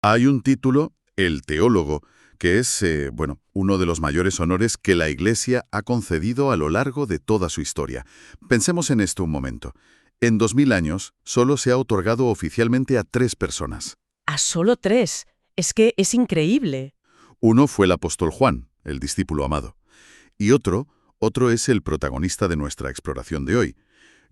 Hay un título, el teólogo, que es, uno de los mayores honores que la Iglesia ha concedido a lo largo de toda su historia. Pensemos en esto un momento. En 2000 años, solo se ha otorgado oficialmente a 3 personas. ¿A solo 3? Es que es increíble. Uno fue el apóstol Juan, el discípulo amado. Y otro es el protagonista de nuestra exploración de hoy,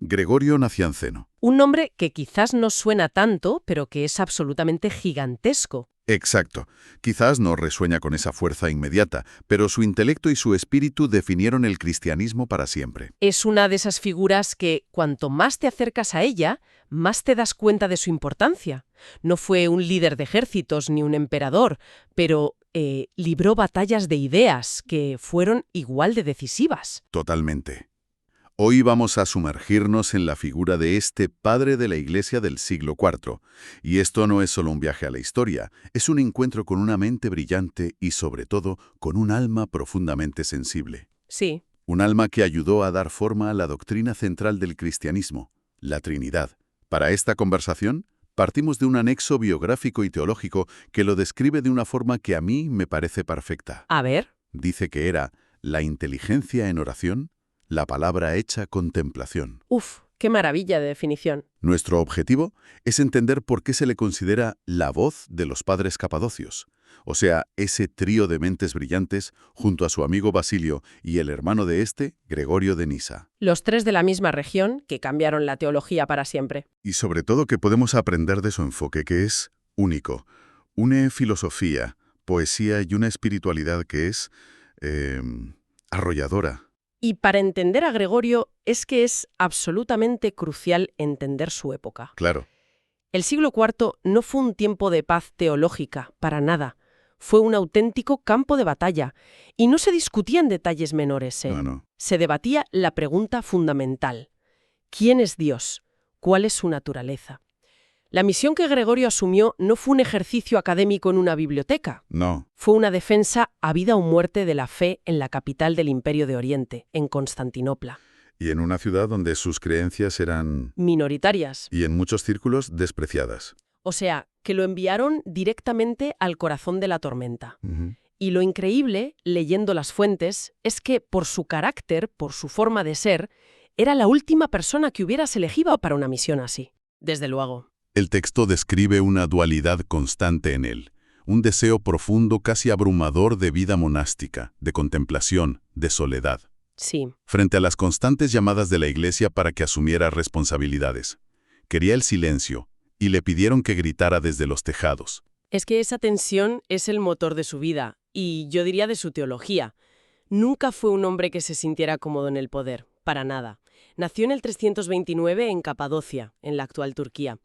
Gregorio Nacianceno. Un nombre que quizás no suena tanto, pero que es absolutamente gigantesco. Exacto. Quizás no resuena con esa fuerza inmediata, pero su intelecto y su espíritu definieron el cristianismo para siempre. Es una de esas figuras que, cuanto más te acercas a ella, más te das cuenta de su importancia. No fue un líder de ejércitos ni un emperador, pero libró batallas de ideas que fueron igual de decisivas. Totalmente. Hoy vamos a sumergirnos en la figura de este padre de la Iglesia del siglo IV. Y esto no es solo un viaje a la historia, es un encuentro con una mente brillante y, sobre todo, con un alma profundamente sensible. Sí. Un alma que ayudó a dar forma a la doctrina central del cristianismo, la Trinidad. Para esta conversación, partimos de un anexo biográfico y teológico que lo describe de una forma que a mí me parece perfecta. A ver. Dice que era la inteligencia en oración, la palabra hecha contemplación. Uf, qué maravilla de definición. Nuestro objetivo es entender por qué se le considera la voz de los padres capadocios, o sea, ese trío de mentes brillantes junto a su amigo Basilio y el hermano de este, Gregorio de Nisa. Los 3 de la misma región que cambiaron la teología para siempre. Y sobre todo que podemos aprender de su enfoque, que es único. Une filosofía, poesía y una espiritualidad que es arrolladora. Y para entender a Gregorio es que es absolutamente crucial entender su época. Claro. El siglo IV no fue un tiempo de paz teológica, para nada. Fue un auténtico campo de batalla. Y no se discutían detalles menores, ¿eh? No. Se debatía la pregunta fundamental. ¿Quién es Dios? ¿Cuál es su naturaleza? La misión que Gregorio asumió no fue un ejercicio académico en una biblioteca. No. Fue una defensa a vida o muerte de la fe en la capital del Imperio de Oriente, en Constantinopla. Y en una ciudad donde sus creencias eran... Minoritarias. y en muchos círculos despreciadas. O sea, que lo enviaron directamente al corazón de la tormenta. Y lo increíble, leyendo las fuentes, es que por su carácter, por su forma de ser, era la última persona que hubieras elegido para una misión así. Desde luego. El texto describe una dualidad constante en él, un deseo profundo, casi abrumador de vida monástica, de contemplación, de soledad. Sí. Frente a las constantes llamadas de la Iglesia para que asumiera responsabilidades. Quería el silencio, y le pidieron que gritara desde los tejados. Es que esa tensión es el motor de su vida, y yo diría de su teología. Nunca fue un hombre que se sintiera cómodo en el poder, para nada. Nació en el 329 en Capadocia, en la actual Turquía.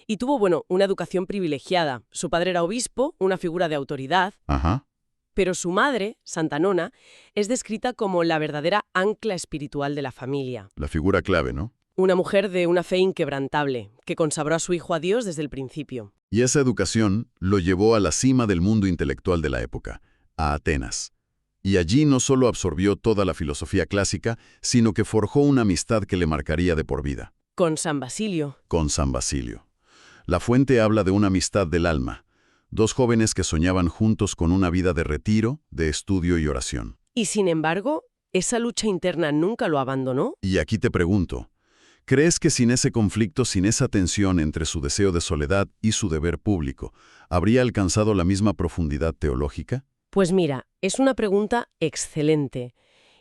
Y tuvo, una educación privilegiada. Su padre era obispo, una figura de autoridad. Ajá. Pero su madre, Santa Nona, es descrita como la verdadera ancla espiritual de la familia. La figura clave, ¿no? Una mujer de una fe inquebrantable, que consagró a su hijo a Dios desde el principio. Y esa educación lo llevó a la cima del mundo intelectual de la época, a Atenas. Y allí no solo absorbió toda la filosofía clásica, sino que forjó una amistad que le marcaría de por vida. Con San Basilio. Con San Basilio. La fuente habla de una amistad del alma. 2 jóvenes que soñaban juntos con una vida de retiro, de estudio y oración. Y sin embargo, esa lucha interna nunca lo abandonó. Y aquí te pregunto, ¿crees que sin ese conflicto, sin esa tensión entre su deseo de soledad y su deber público, habría alcanzado la misma profundidad teológica? Pues mira, es una pregunta excelente.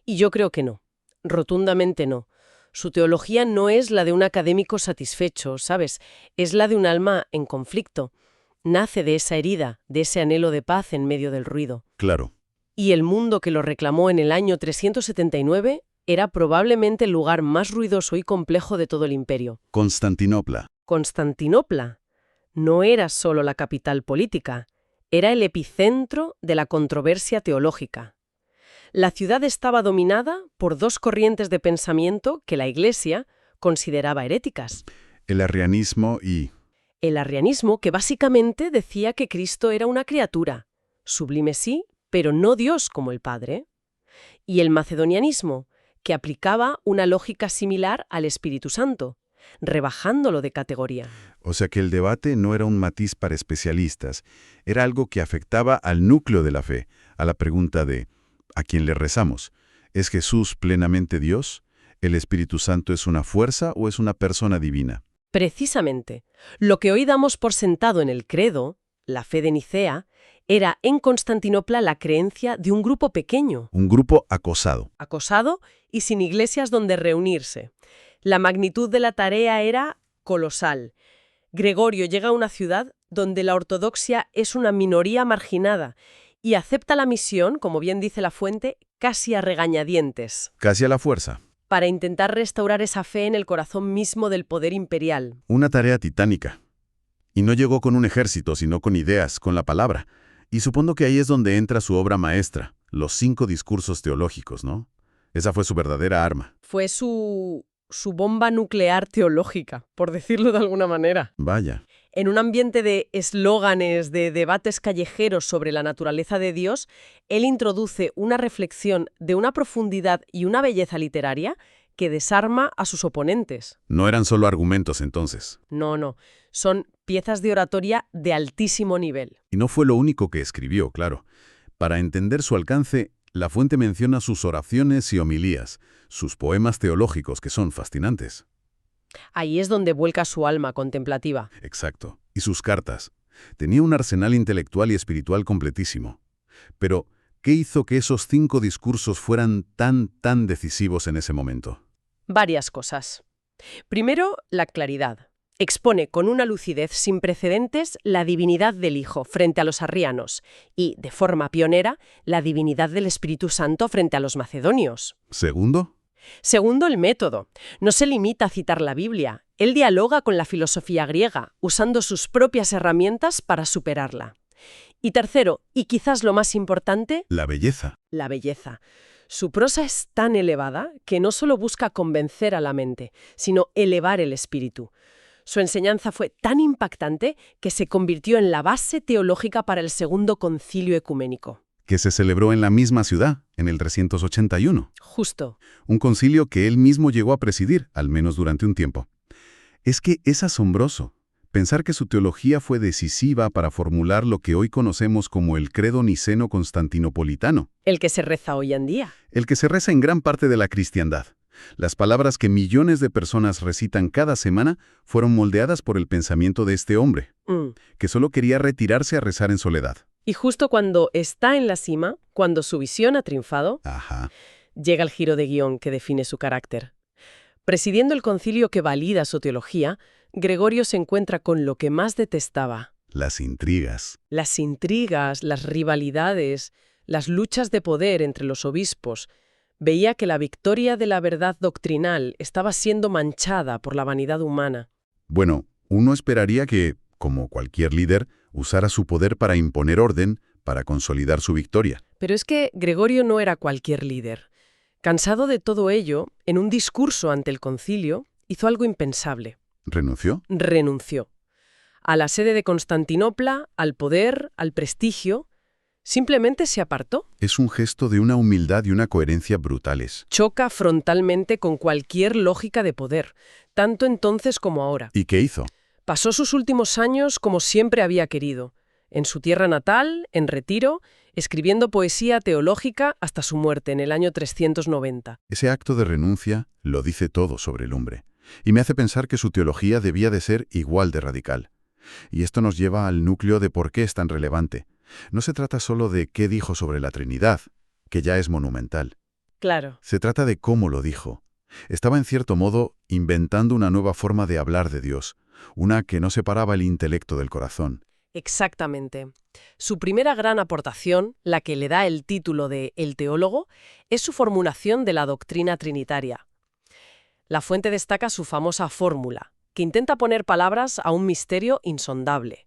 Y yo creo que no. Rotundamente no. Su teología no es la de un académico satisfecho, ¿sabes? Es la de un alma en conflicto. Nace de esa herida, de ese anhelo de paz en medio del ruido. Claro. Y el mundo que lo reclamó en el año 379 era probablemente el lugar más ruidoso y complejo de todo el imperio. Constantinopla. Constantinopla no era solo la capital política, era el epicentro de la controversia teológica. La ciudad estaba dominada por 2 corrientes de pensamiento que la Iglesia consideraba heréticas. El arrianismo y... El arrianismo, que básicamente decía que Cristo era una criatura, sublime sí, pero no Dios como el Padre. Y el macedonianismo, que aplicaba una lógica similar al Espíritu Santo, rebajándolo de categoría. O sea que el debate no era un matiz para especialistas, era algo que afectaba al núcleo de la fe, a la pregunta de ¿a quién le rezamos? ¿Es Jesús plenamente Dios? ¿El Espíritu Santo es una fuerza o es una persona divina? Precisamente, lo que hoy damos por sentado en el credo, la fe de Nicea, era en Constantinopla la creencia de un grupo pequeño, Un grupo acosado. acosado y sin iglesias donde reunirse. La magnitud de la tarea era colosal. Gregorio llega a una ciudad donde la ortodoxia es una minoría marginada y acepta la misión, como bien dice la fuente, casi a regañadientes, Casi a la fuerza. para intentar restaurar esa fe en el corazón mismo del poder imperial. Una tarea titánica. Y no llegó con un ejército, sino con ideas, con la palabra. Y supongo que ahí es donde entra su obra maestra, los 5 discursos teológicos, ¿no? Esa fue su verdadera arma. Fue su bomba nuclear teológica, por decirlo de alguna manera. Vaya. En un ambiente de eslóganes, de debates callejeros sobre la naturaleza de Dios, él introduce una reflexión de una profundidad y una belleza literaria que desarma a sus oponentes. No eran solo argumentos entonces. No, son piezas de oratoria de altísimo nivel. Y no fue lo único que escribió, claro. Para entender su alcance, la fuente menciona sus oraciones y homilías, sus poemas teológicos que son fascinantes. Ahí es donde vuelca su alma contemplativa. Exacto. Y sus cartas. Tenía un arsenal intelectual y espiritual completísimo. Pero, ¿qué hizo que esos 5 discursos fueran tan decisivos en ese momento? Varias cosas. Primero, la claridad. Expone con una lucidez sin precedentes la divinidad del Hijo frente a los arrianos y, de forma pionera, la divinidad del Espíritu Santo frente a los macedonios. Segundo, Segundo, el método. No se limita a citar la Biblia. Él dialoga con la filosofía griega, usando sus propias herramientas para superarla. Y tercero, y quizás lo más importante, la belleza. la belleza. Su prosa es tan elevada que no solo busca convencer a la mente, sino elevar el espíritu. Su enseñanza fue tan impactante que se convirtió en la base teológica para el Segundo Concilio Ecuménico. Que se celebró en la misma ciudad, en el 381. Justo. Un concilio que él mismo llegó a presidir, al menos durante un tiempo. Es que es asombroso pensar que su teología fue decisiva para formular lo que hoy conocemos como el credo niceno-constantinopolitano, El que se reza hoy en día. el que se reza en gran parte de la cristiandad. Las palabras que millones de personas recitan cada semana fueron moldeadas por el pensamiento de este hombre, que solo quería retirarse a rezar en soledad. Y justo cuando está en la cima, cuando su visión ha triunfado, Ajá. llega el giro de guión que define su carácter. Presidiendo el concilio que valida su teología, Gregorio se encuentra con lo que más detestaba: Las intrigas. las intrigas, las rivalidades, las luchas de poder entre los obispos. Veía que la victoria de la verdad doctrinal estaba siendo manchada por la vanidad humana. Bueno, uno esperaría que, como cualquier líder, usara su poder para imponer orden, para consolidar su victoria. Pero es que Gregorio no era cualquier líder. Cansado de todo ello, en un discurso ante el concilio, hizo algo impensable. ¿Renunció? Renunció. A la sede de Constantinopla, al poder, al prestigio, simplemente se apartó. Es un gesto de una humildad y una coherencia brutales. Choca frontalmente con cualquier lógica de poder, tanto entonces como ahora. ¿Y qué hizo? Pasó sus últimos años como siempre había querido, en su tierra natal, en retiro, escribiendo poesía teológica hasta su muerte en el año 390. Ese acto de renuncia lo dice todo sobre el hombre, y me hace pensar que su teología debía de ser igual de radical. Y esto nos lleva al núcleo de por qué es tan relevante. No se trata solo de qué dijo sobre la Trinidad, que ya es monumental. Claro. Se trata de cómo lo dijo. Estaba en cierto modo inventando una nueva forma de hablar de Dios, una que no separaba el intelecto del corazón. Exactamente. Su primera gran aportación, la que le da el título de El teólogo, es su formulación de la doctrina trinitaria. La fuente destaca su famosa fórmula, que intenta poner palabras a un misterio insondable.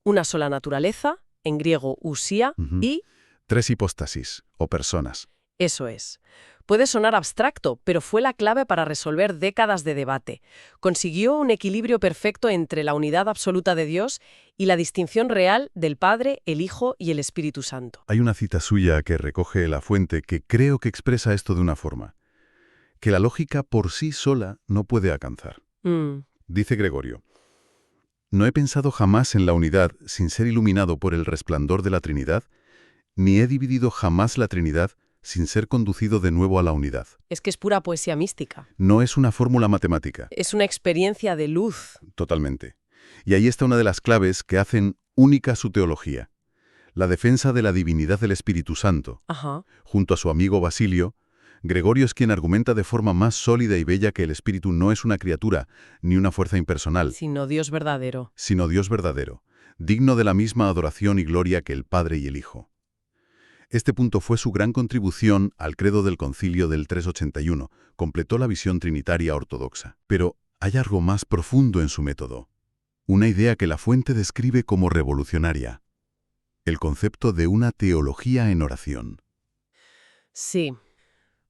Una sola naturaleza, en griego usía, y... 3 hipóstasis, o personas. Eso es. Puede sonar abstracto, pero fue la clave para resolver décadas de debate. Consiguió un equilibrio perfecto entre la unidad absoluta de Dios y la distinción real del Padre, el Hijo y el Espíritu Santo. Hay una cita suya que recoge la fuente que creo que expresa esto de una forma, que la lógica por sí sola no puede alcanzar. Dice Gregorio: No he pensado jamás en la unidad sin ser iluminado por el resplandor de la Trinidad, ni he dividido jamás la Trinidad sin ser conducido de nuevo a la unidad. Es que es pura poesía mística. No es una fórmula matemática, Es una experiencia de luz. totalmente. Y ahí está una de las claves que hacen única su teología: la defensa de la divinidad del Espíritu Santo. Ajá. Junto a su amigo Basilio, Gregorio es quien argumenta de forma más sólida y bella que el Espíritu no es una criatura ni una fuerza impersonal, Sino Dios verdadero. sino Dios verdadero, digno de la misma adoración y gloria que el Padre y el Hijo. Este punto fue su gran contribución al credo del Concilio del 381, completó la visión trinitaria ortodoxa. Pero hay algo más profundo en su método, una idea que la fuente describe como revolucionaria: el concepto de una teología en oración. Sí.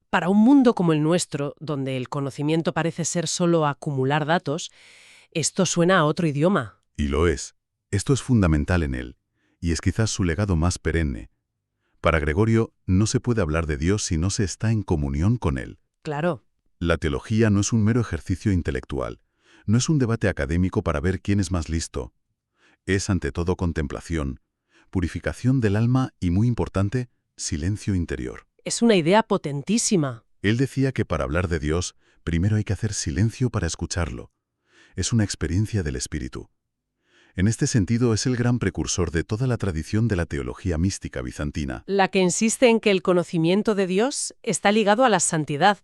Para un mundo como el nuestro, donde el conocimiento parece ser solo acumular datos, esto suena a otro idioma. Y lo es. Esto es fundamental en él, y es quizás su legado más perenne. Para Gregorio, no se puede hablar de Dios si no se está en comunión con Él. Claro. La teología no es un mero ejercicio intelectual, no es un debate académico para ver quién es más listo. Es ante todo contemplación, purificación del alma y, muy importante, silencio interior. Es una idea potentísima. Él decía que para hablar de Dios, primero hay que hacer silencio para escucharlo. Es una experiencia del espíritu. En este sentido, es el gran precursor de toda la tradición de la teología mística bizantina. La que insiste en que el conocimiento de Dios está ligado a la santidad,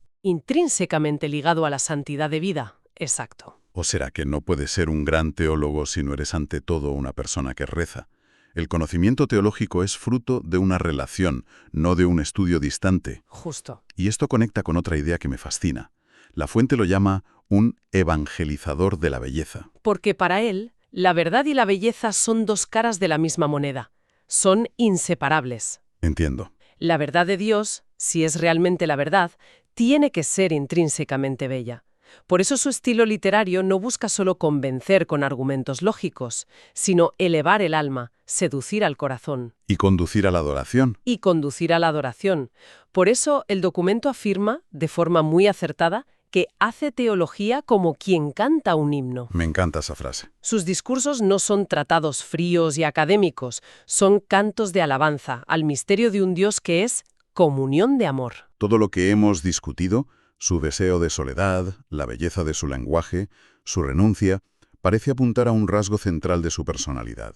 intrínsecamente ligado a la santidad de vida. Exacto. ¿O será que no puedes ser un gran teólogo si no eres ante todo una persona que reza? El conocimiento teológico es fruto de una relación, no de un estudio distante. Justo. Y esto conecta con otra idea que me fascina. La fuente lo llama un evangelizador de la belleza. Porque para él, la verdad y la belleza son dos caras de la misma moneda. Son inseparables. Entiendo. La verdad de Dios, si es realmente la verdad, tiene que ser intrínsecamente bella. Por eso su estilo literario no busca solo convencer con argumentos lógicos, sino elevar el alma, seducir al corazón. Y conducir a la adoración. Y conducir a la adoración. Por eso el documento afirma, de forma muy acertada, que hace teología como quien canta un himno. Me encanta esa frase. Sus discursos no son tratados fríos y académicos, son cantos de alabanza al misterio de un Dios que es comunión de amor. Todo lo que hemos discutido, su deseo de soledad, la belleza de su lenguaje, su renuncia, parece apuntar a un rasgo central de su personalidad.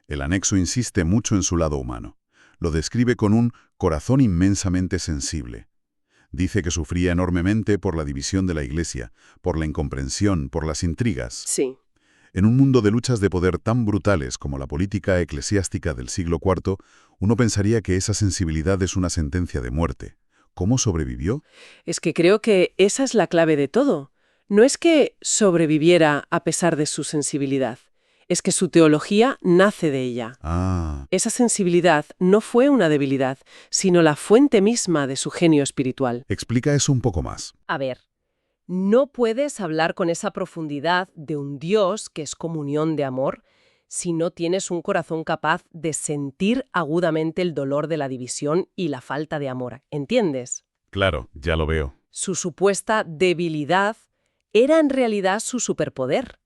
El anexo insiste mucho en su lado humano. Lo describe con un corazón inmensamente sensible. Dice que sufría enormemente por la división de la Iglesia, por la incomprensión, por las intrigas. Sí. En un mundo de luchas de poder tan brutales como la política eclesiástica del siglo IV, uno pensaría que esa sensibilidad es una sentencia de muerte. ¿Cómo sobrevivió? Es que creo que esa es la clave de todo. No es que sobreviviera a pesar de su sensibilidad, es que su teología nace de ella. Ah, Esa sensibilidad no fue una debilidad, sino la fuente misma de su genio espiritual. explica eso un poco más. A ver, no puedes hablar con esa profundidad de un Dios que es comunión de amor si no tienes un corazón capaz de sentir agudamente el dolor de la división y la falta de amor. ¿Entiendes? Claro, ya lo veo. Su supuesta debilidad era en realidad su superpoder.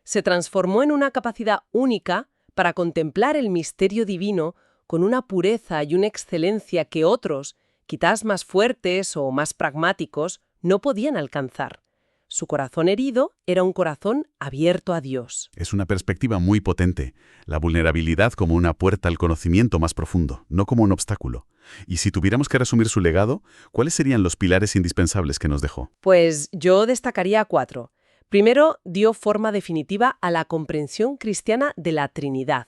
Se transformó en una capacidad única para contemplar el misterio divino con una pureza y una excelencia que otros, quizás más fuertes o más pragmáticos, no podían alcanzar. Su corazón herido era un corazón abierto a Dios. Es una perspectiva muy potente. La vulnerabilidad como una puerta al conocimiento más profundo, no como un obstáculo. Y si tuviéramos que resumir su legado, ¿cuáles serían los pilares indispensables que nos dejó? Pues yo destacaría 4. Primero, dio forma definitiva a la comprensión cristiana de la Trinidad,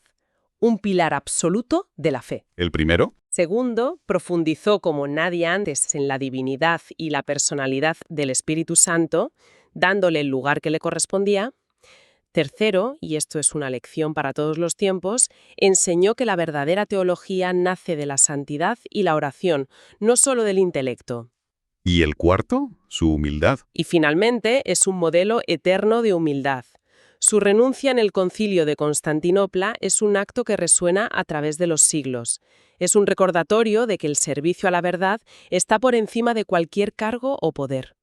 un pilar absoluto de la fe. ¿El primero? Segundo, profundizó como nadie antes en la divinidad y la personalidad del Espíritu Santo, dándole el lugar que le correspondía. Tercero, y esto es una lección para todos los tiempos, enseñó que la verdadera teología nace de la santidad y la oración, no solo del intelecto. ¿Y el cuarto? Su humildad. Y finalmente es un modelo eterno de humildad. Su renuncia en el Concilio de Constantinopla es un acto que resuena a través de los siglos. Es un recordatorio de que el servicio a la verdad está por encima de cualquier cargo o poder.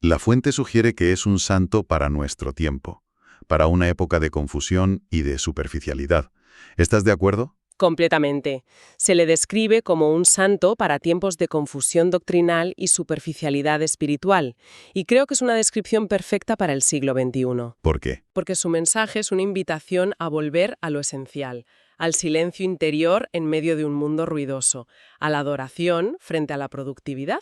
La fuente sugiere que es un santo para nuestro tiempo. para una época de confusión y de superficialidad. ¿Estás de acuerdo? Completamente. Se le describe como un santo para tiempos de confusión doctrinal y superficialidad espiritual, y creo que es una descripción perfecta para el siglo XXI. ¿Por qué? Porque su mensaje es una invitación a volver a lo esencial, al silencio interior en medio de un mundo ruidoso, a la adoración frente a la productividad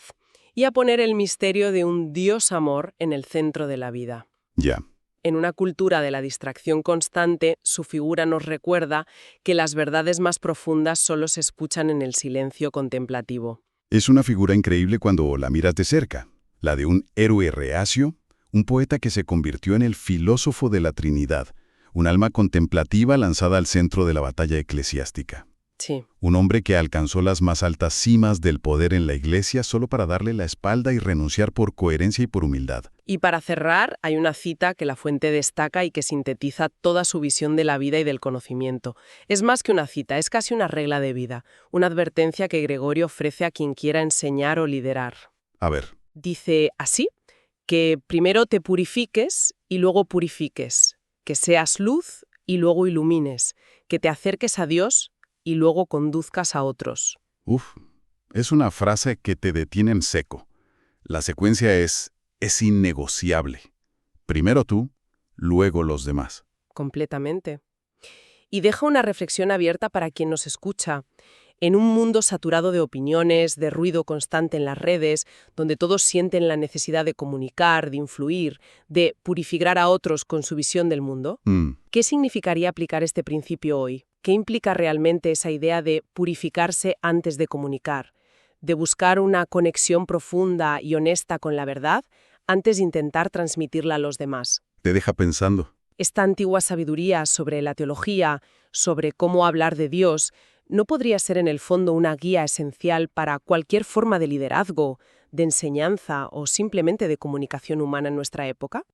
y a poner el misterio de un Dios amor en el centro de la vida. Ya. En una cultura de la distracción constante, su figura nos recuerda que las verdades más profundas solo se escuchan en el silencio contemplativo. Es una figura increíble cuando la miras de cerca, la de un héroe reacio, un poeta que se convirtió en el filósofo de la Trinidad, un alma contemplativa lanzada al centro de la batalla eclesiástica. Sí. Un hombre que alcanzó las más altas cimas del poder en la Iglesia solo para darle la espalda y renunciar por coherencia y por humildad. Y para cerrar, hay una cita que la fuente destaca y que sintetiza toda su visión de la vida y del conocimiento. Es más que una cita, es casi una regla de vida, una advertencia que Gregorio ofrece a quien quiera enseñar o liderar. A ver, Dice así, que primero te purifiques y luego purifiques, que seas luz y luego ilumines, que te acerques a Dios y luego conduzcas a otros. es una frase que te detiene en seco. La secuencia es innegociable. Primero tú, luego los demás. Completamente. Y deja una reflexión abierta para quien nos escucha. En un mundo saturado de opiniones, de ruido constante en las redes, donde todos sienten la necesidad de comunicar, de influir, de purificar a otros con su visión del mundo, ¿qué significaría aplicar este principio hoy? ¿Qué implica realmente esa idea de purificarse antes de comunicar? De buscar una conexión profunda y honesta con la verdad antes de intentar transmitirla a los demás. Te deja pensando. Esta antigua sabiduría sobre la teología, sobre cómo hablar de Dios, ¿no podría ser en el fondo una guía esencial para cualquier forma de liderazgo, de enseñanza o simplemente de comunicación humana en nuestra época?